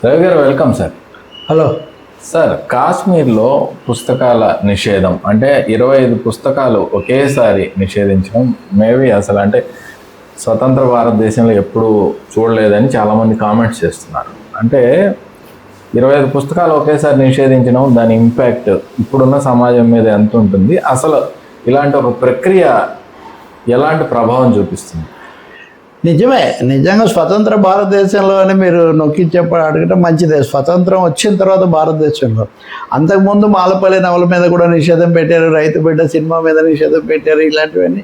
రవి గారు welcome sir. Hello sir, కాశ్మీర్లో పుస్తకాల నిషేధం అంటే 25 పుస్తకాలు ఒకేసారి నిషేధించడం మేబీ అసలు అంటే స్వతంత్ర భారతదేశంలో ఎప్పుడు చూడలేదని చాలామంది కామెంట్స్ చేస్తున్నారు. అంటే 25 పుస్తకాలు ఒకేసారి నిషేధించడం, దాని ఇంపాక్ట్ ఇప్పుడున్న సమాజం మీద ఎంత ఉంటుంది, అసలు ఇలాంటి ఒక ప్రక్రియ ఎలాంటి ప్రభావం చూపిస్తుంది? నిజంగా స్వతంత్ర భారతదేశంలోనే మీరు నొక్కి అడగటం మంచిదే. స్వతంత్రం వచ్చిన తర్వాత భారతదేశంలో అంతకుముందు మాలపల్లి నవల మీద కూడా నిషేధం పెట్టారు, రైతు బిడ్డ సినిమా మీద నిషేధం పెట్టారు. ఇలాంటివన్నీ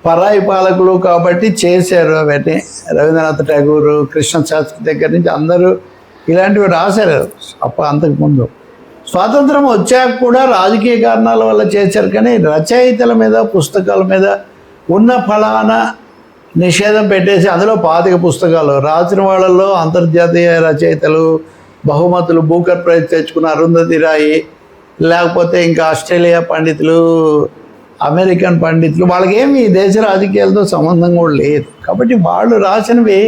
పరాయి పాలకులు కాబట్టి చేశారు. అవన్నీ రవీంద్రనాథ్ ఠాగూర్, కృష్ణ శాస్త్రి దగ్గర నుంచి అందరూ ఇలాంటివి రాశారు అంతకుముందు. స్వాతంత్రం వచ్చాక కూడా రాజకీయ కారణాల వల్ల చేశారు. కానీ రచయితల మీద, పుస్తకాల మీద ఉన్న ఫలానా నిషేధం పెట్టేసి అందులో 25 పుస్తకాలు రాసిన వాళ్ళల్లో అంతర్జాతీయ రచయితలు, బహుమతులు, బూకర్ ప్రైజ్ తెచ్చుకున్న అరుంధతి రాయి, లేకపోతే ఇంకా ఆస్ట్రేలియా పండితులు, అమెరికన్ పండితులు, వాళ్ళకేమి దేశ రాజకీయాలతో సంబంధం కూడా లేదు. కాబట్టి వాళ్ళు రాసినవి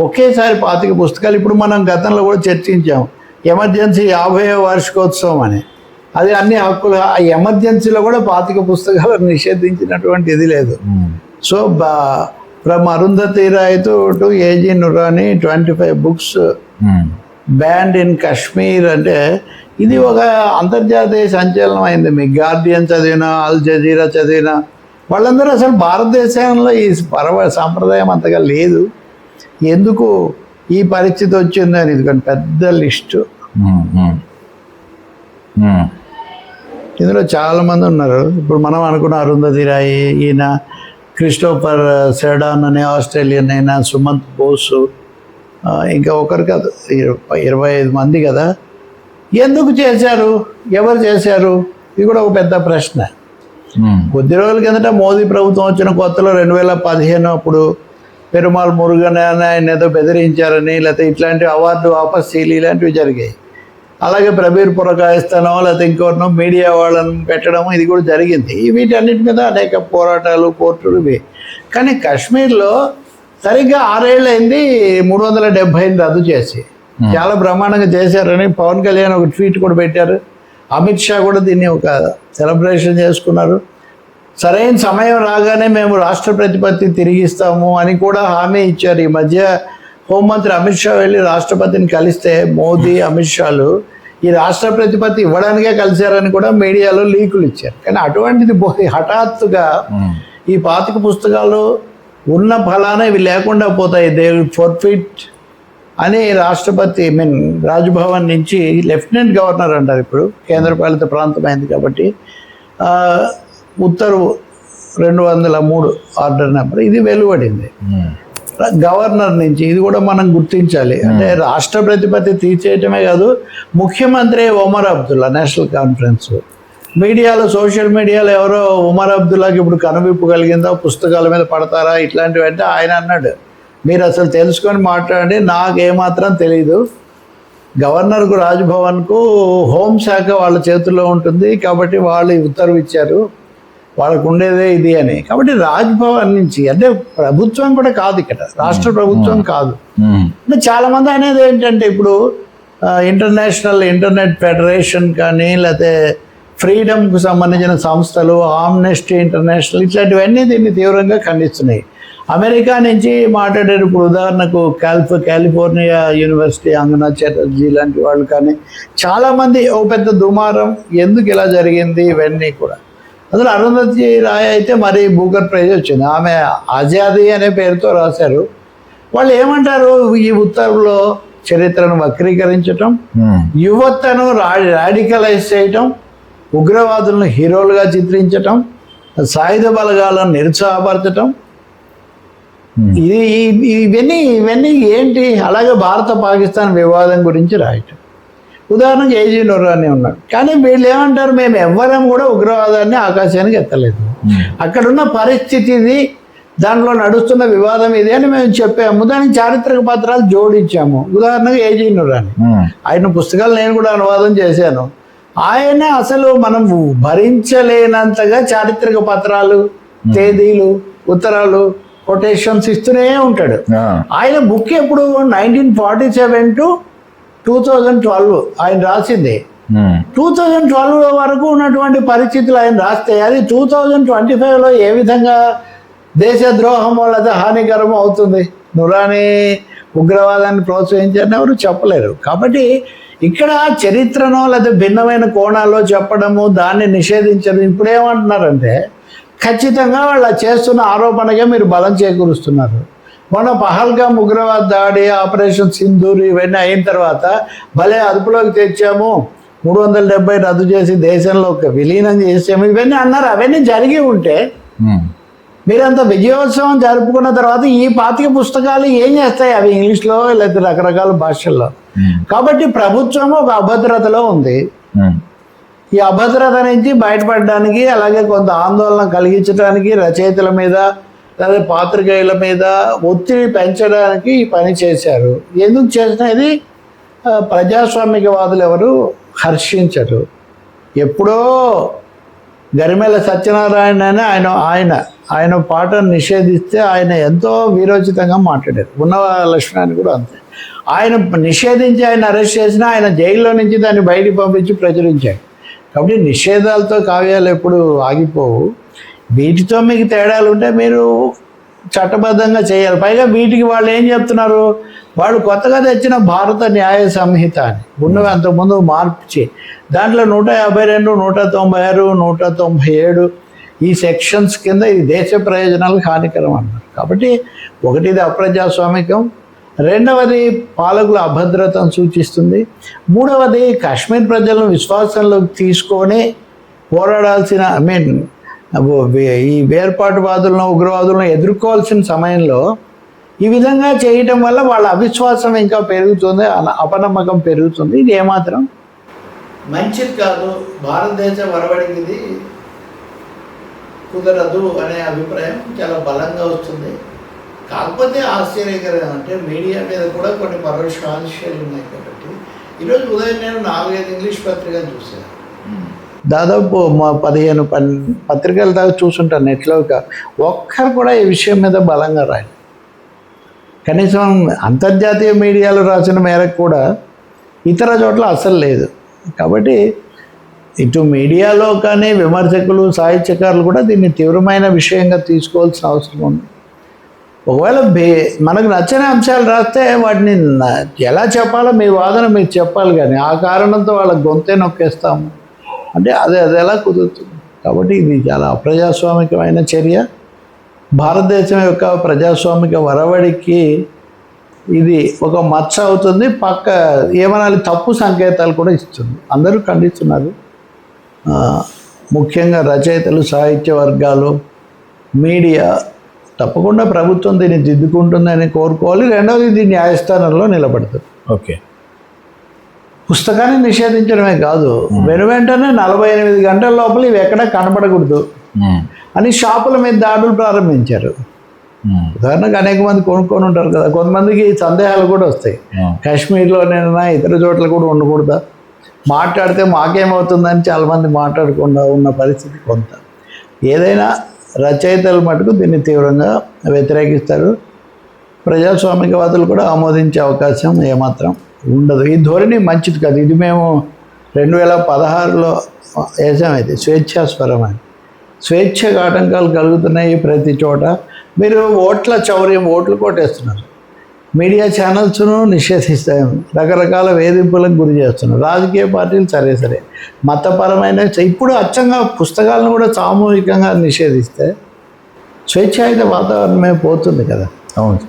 ఒకేసారి 25 పుస్తకాలు. ఇప్పుడు మనం గతంలో కూడా చర్చించాం ఎమర్జెన్సీ 50వ వార్షికోత్సవం అని. అది అన్ని హక్కులు. ఆ ఎమర్జెన్సీలో కూడా 25 పుస్తకాలు నిషేధించినటువంటి ఇది లేదు. So from Arundhati Roy to A G Noorani 25 books banned in Kashmir. అంటే ఇది ఒక అంతర్జాతీయ సంచలనం అయింది. మీ గార్డియన్ చదివినా, అల్ జజీరా చదివినా వాళ్ళందరూ అసలు భారతదేశంలో ఈ సాంప్రదాయం అంతగా లేదు, ఎందుకు ఈ పరిస్థితి వచ్చిందని. ఇది పెద్ద లిస్టు. ఇందులో చాలామంది ఉన్నారు. ఇప్పుడు మనం అనుకున్న అరుంధతి రాయ్, ఈయన క్రిస్టోఫర్ సెడాన్ అనే ఆస్ట్రేలియన్ అయినా, సుమంత్ బోసు, ఇంకా ఒకరు కాదు 25 మంది కదా. ఎందుకు చేశారు, ఎవరు చేశారు, ఇది కూడా ఒక పెద్ద ప్రశ్న. కొద్ది రోజుల కిందట మోదీ ప్రభుత్వం వచ్చిన కొత్తలో 2015 అప్పుడు పెరుమాళ్ మురుగన్ ఆయన ఏదో బెదిరించారని, లేకపోతే ఇట్లాంటి అవార్డు వాపస్సీలు ఇలాంటివి జరిగాయి. అలాగే ప్రబీర్ పురకాయిస్తానో లేకపోతే ఇంకోనో మీడియా వాళ్ళని పెట్టడం ఇది కూడా జరిగింది. వీటన్నిటి మీద అనేక పోరాటాలు, కోర్టులు ఇవి. కానీ కాశ్మీర్లో సరిగ్గా 6 ఏళ్ళు అయింది 370ని రద్దు చేసి. చాలా బ్రహ్మాండంగా చేశారని పవన్ కళ్యాణ్ ఒక ట్వీట్ కూడా పెట్టారు. అమిత్ షా కూడా దీన్ని ఒక సెలబ్రేషన్ చేసుకున్నారు. సరైన సమయం రాగానే మేము రాష్ట్ర ప్రతిపత్తి తిరిగిస్తాము అని కూడా హామీ ఇచ్చారు. ఈ మధ్య హోంమంత్రి అమిత్ షా వెళ్ళి రాష్ట్రపతిని కలిస్తే మోదీ, అమిత్ షాలు ఈ రాష్ట్ర ప్రతిపత్తి ఇవ్వడానికే కలిశారని కూడా మీడియాలో లీకులు ఇచ్చారు. కానీ అటువంటిది హఠాత్తుగా ఈ 25 పుస్తకాలు ఉన్న ఫలానా ఇవి లేకుండా పోతాయి, దే ఫోర్ఫిట్ అని రాష్ట్రపతి రాజ్భవన్ నుంచి లెఫ్టినెంట్ గవర్నర్ అంటారు, ఇప్పుడు కేంద్రపాలిత ప్రాంతమైంది కాబట్టి, ఉత్తర్వు 203 ఆర్డర్ నెంబర్ ఇది వెలువడింది గవర్నర్ నుంచి. ఇది కూడా మనం గుర్తించాలి. అంటే రాష్ట్ర ప్రతిపత్తి తీర్చేయటమే కాదు, ముఖ్యమంత్రి ఒమర్ అబ్దుల్లా నేషనల్ కాన్ఫరెన్స్ మీడియాలో, సోషల్ మీడియాలో ఎవరో ఒమర్ అబ్దుల్లాకి ఇప్పుడు కనువిప్పు కలిగిందో, పుస్తకాల మీద పడతారా ఇట్లాంటివి అంటే ఆయన అన్నాడు, మీరు అసలు తెలుసుకొని మాట్లాడండి, నాకేమాత్రం తెలీదు. గవర్నర్కు, రాజ్భవన్కు హోంశాఖ వాళ్ళ చేతుల్లో ఉంటుంది కాబట్టి వాళ్ళు ఉత్తర్వు ఇచ్చారు, వాళ్ళకు ఉండేదే ఇది అని. కాబట్టి రాజ్భవన్ నుంచి, అంటే ప్రభుత్వం కూడా కాదు ఇక్కడ, రాష్ట్ర ప్రభుత్వం కాదు. అంటే చాలామంది అనేది ఏంటంటే ఇప్పుడు ఇంటర్నేషనల్ ఇంటర్నెట్ ఫెడరేషన్ కానీ, లేకపోతే ఫ్రీడమ్కు సంబంధించిన సంస్థలు, ఆమ్నెస్టీ ఇంటర్నేషనల్ ఇట్లాంటివన్నీ దీన్ని తీవ్రంగా ఖండిస్తున్నాయి. అమెరికా నుంచి మాట్లాడేటప్పుడు ఉదాహరణకు కాలిఫోర్నియా యూనివర్సిటీ అంగనా చటర్జీ లాంటి వాళ్ళు కానీ చాలామంది ఓ పెద్ద దుమారం, ఎందుకు ఇలా జరిగింది ఇవన్నీ కూడా. అందులో అరుంధతి రాయ్ అయితే మరి బూకర్ ప్రైజ్ వచ్చింది. ఆమె ఆజాదీ అనే పేరుతో రాశారు. వాళ్ళు ఏమంటారు, ఈ ఉత్తర్వులో చరిత్రను వక్రీకరించటం, యువతను రాడికలైజ్ చేయటం, ఉగ్రవాదులను హీరోలుగా చిత్రించటం, సాయుధ బలగాలను నిరుత్సాహపరచటం, ఇవన్నీ ఏంటి. అలాగే భారత పాకిస్తాన్ వివాదం గురించి రాయటం. ఉదాహరణకు ఏజీ నురాని ఉన్నాడు. కానీ వీళ్ళు ఏమంటారు, మేము ఎవ్వరం కూడా ఉగ్రవాదాన్ని ఆకాశానికి ఎత్తలేదు, అక్కడున్న పరిస్థితి ఇది, దాంట్లో నడుస్తున్న వివాదం ఇది అని మేము చెప్పాము. దానికి చారిత్రక పత్రాలు జోడించాము. ఉదాహరణకు ఏజీ నురాని, ఆయన పుస్తకాలు నేను కూడా అనువాదం చేశాను. ఆయన అసలు మనం భరించలేనంతగా చారిత్రక పత్రాలు, తేదీలు, ఉత్తరాలు, కొటేషన్స్ ఇస్తూనే ఉంటాడు. ఆయన బుక్ ఎప్పుడు 1947 to 2012 ఆయన రాసింది. 2012 వరకు ఉన్నటువంటి పరిస్థితులు ఆయన రాస్తే అది 2025లో ఏ విధంగా దేశద్రోహమో లేదా హానికరమో అవుతుంది? నురాని ఉగ్రవాదాన్ని ప్రోత్సహించారని ఎవరు చెప్పలేరు. కాబట్టి ఇక్కడ చరిత్రనో లేదా భిన్నమైన కోణాల్లో చెప్పడము, దాన్ని నిషేధించడం, ఇప్పుడు ఏమంటున్నారంటే ఖచ్చితంగా వాళ్ళు చేస్తున్న ఆరోపణగా మీరు బలం చేకూరుస్తున్నారు. మొన్న పహల్గామ్ ఉగ్రవాద దాడి, ఆపరేషన్ సింధూర్ ఇవన్నీ అయిన తర్వాత భలే అదుపులోకి తెచ్చాము, 370 రద్దు చేసి దేశంలో విలీనం చేసాము ఇవన్నీ అన్నారు. అవన్నీ జరిగి ఉంటే మీరంత విజయోత్సవం జరుపుకున్న తర్వాత ఈ 25 పుస్తకాలు ఏం చేస్తాయి? అవి ఇంగ్లీష్లో లేదా రకరకాల భాషల్లో. కాబట్టి ప్రభుత్వం ఒక అభద్రతలో ఉంది. ఈ అభద్రత నుంచి బయటపడడానికి, అలాగే కొంత ఆందోళన కలిగించడానికి రచయితల మీద లేదా పాత్రికేయుల మీద ఒత్తిడి పెంచడానికి ఈ పని చేశారు. ఎందుకు చేసినది ప్రజాస్వామికవాదులు ఎవరు హర్షించరు. ఎప్పుడో గరిమెల సత్యనారాయణ అని ఆయన పాటను నిషేధిస్తే ఆయన ఎంతో వీరోచితంగా మాట్లాడారు. ఉన్నవ లక్ష్మణాన్ని కూడా అంతే. ఆయన నిషేధించి ఆయన అరెస్ట్ చేసినా ఆయన జైల్లో నుంచి దాన్ని బయటికి పంపించి ప్రచురించాడు. కాబట్టి నిషేధాలతో కావ్యాలు ఎప్పుడు ఆగిపోవు. వీటితో మీకు తేడాలు ఉంటే మీరు చట్టబద్ధంగా చేయాలి. పైగా వీటికి వాళ్ళు ఏం చెప్తున్నారు? వాళ్ళు కొత్తగా తెచ్చిన భారత న్యాయ సంహిత అని ఉన్నవి అంతకుముందు మార్చి దాంట్లో 152, 196, 197 ఈ సెక్షన్స్ కింద ఇది దేశ ప్రయోజనాలకు హానికరం అన్నారు. కాబట్టి ఒకటి ఇది అప్రజాస్వామికం, రెండవది పాలకుల అభద్రతను సూచిస్తుంది, మూడవది కాశ్మీర్ ప్రజలను విశ్వాసంలోకి తీసుకొని పోరాడాల్సిన ఈ వేర్పాటువాదులను ఉగ్రవాదులను ఎదుర్కోవాల్సిన సమయంలో ఈ విధంగా చేయటం వల్ల వాళ్ళ అవిశ్వాసం ఇంకా పెరుగుతుంది, అపనమ్మకం పెరుగుతుంది. ఇది ఏమాత్రం మంచిది కాదు. భారతదేశ వరవడికి ఇది కుదరదు అనే అభిప్రాయం చాలా బలంగా వస్తుంది. కాకపోతే ఆశ్చర్యకరం అంటే మీడియా మీద కూడా కొన్ని పరోక్ష ఆశయాలు ఉన్నాయి. కాబట్టి ఈరోజు ఉదయం నేను 4-5 ఇంగ్లీష్ పత్రికలు చూశాను. దాదాపు 15 పత్రికల దాకా చూసుంటాను నెట్లో. ఒక్కరు కూడా ఈ విషయం మీద బలంగా రాయలేదు. కనీసం అంతర్జాతీయ మీడియాలో రాసిన మేరకు కూడా ఇతర చోట్ల అసలు లేదు. కాబట్టి ఇటు మీడియాలో కానీ విమర్శకులు, సాహిత్యకారులు కూడా దీన్ని తీవ్రమైన విషయంగా తీసుకోవాల్సిన అవసరం ఉంది. ఒకవేళ మనకు నచ్చని అంశాలు రాస్తే వాటిని ఎలా చెప్పాలో మీ వాదన మీరు చెప్పాలి, కానీ ఆ కారణంతో వాళ్ళ గొంతే నొక్కేస్తాము అంటే అది ఎలా కుదురుతుంది? కాబట్టి ఇది చాలా అప్రజాస్వామికమైన చర్య. భారతదేశం యొక్క ప్రజాస్వామిక వరవడికి ఇది ఒక మచ్చ అవుతుంది. ఏమనాలి, తప్పు సంకేతాలు కూడా ఇస్తుంది. అందరూ ఖండిస్తున్నారు, ముఖ్యంగా రచయితలు, సాహిత్య వర్గాలు, మీడియా. తప్పకుండా ప్రభుత్వం దీన్ని దిద్దుకుంటుందని కోరుకోవాలి. రెండవది ఇది న్యాయస్థానంలో నిలబడుతుంది. ఓకే, పుస్తకాన్ని నిషేధించడమే కాదు, వెంటనే 48 గంటల లోపల ఇవి ఎక్కడా కనపడకూడదు అని షాపుల మీద దాడులు ప్రారంభించారు. ఉదాహరణకు అనేక మంది కొనుక్కొని ఉంటారు కదా, కొంతమందికి సందేహాలు కూడా వస్తాయి. కాశ్మీర్లోనైనా ఇతర చోట్ల కూడా ఉండకూడదా, మాట్లాడితే మాకేమవుతుందని చాలామంది మాట్లాడకుండా ఉన్న పరిస్థితి కొంత. ఏదైనా రచయితలు మటుకు దీన్ని తీవ్రంగా వ్యతిరేకిస్తారు. ప్రజాస్వామికవాదులు కూడా ఆమోదించే అవకాశం ఏమాత్రం ఉండదు. ఈ ధోరణి మంచిది కాదు. ఇది మేము 2016లో వేసాం. అయితే స్వేచ్ఛాస్వరం అని, స్వేచ్ఛకు ఆటంకాలు కలుగుతున్నాయి ప్రతి చోట. మీరు ఓట్ల చౌర్యం, ఓట్లు కొట్టేస్తున్నారు, మీడియా ఛానల్స్ను నిషేధిస్తాయి, రకరకాల వేధింపులకు గురి చేస్తున్నారు. రాజకీయ పార్టీలు సరే మతపరమైన ఇప్పుడు అచ్చంగా పుస్తకాలను కూడా సామూహికంగా నిషేధిస్తే స్వేచ్ఛాయుత వాతావరణమే పోతుంది కదా. అవును.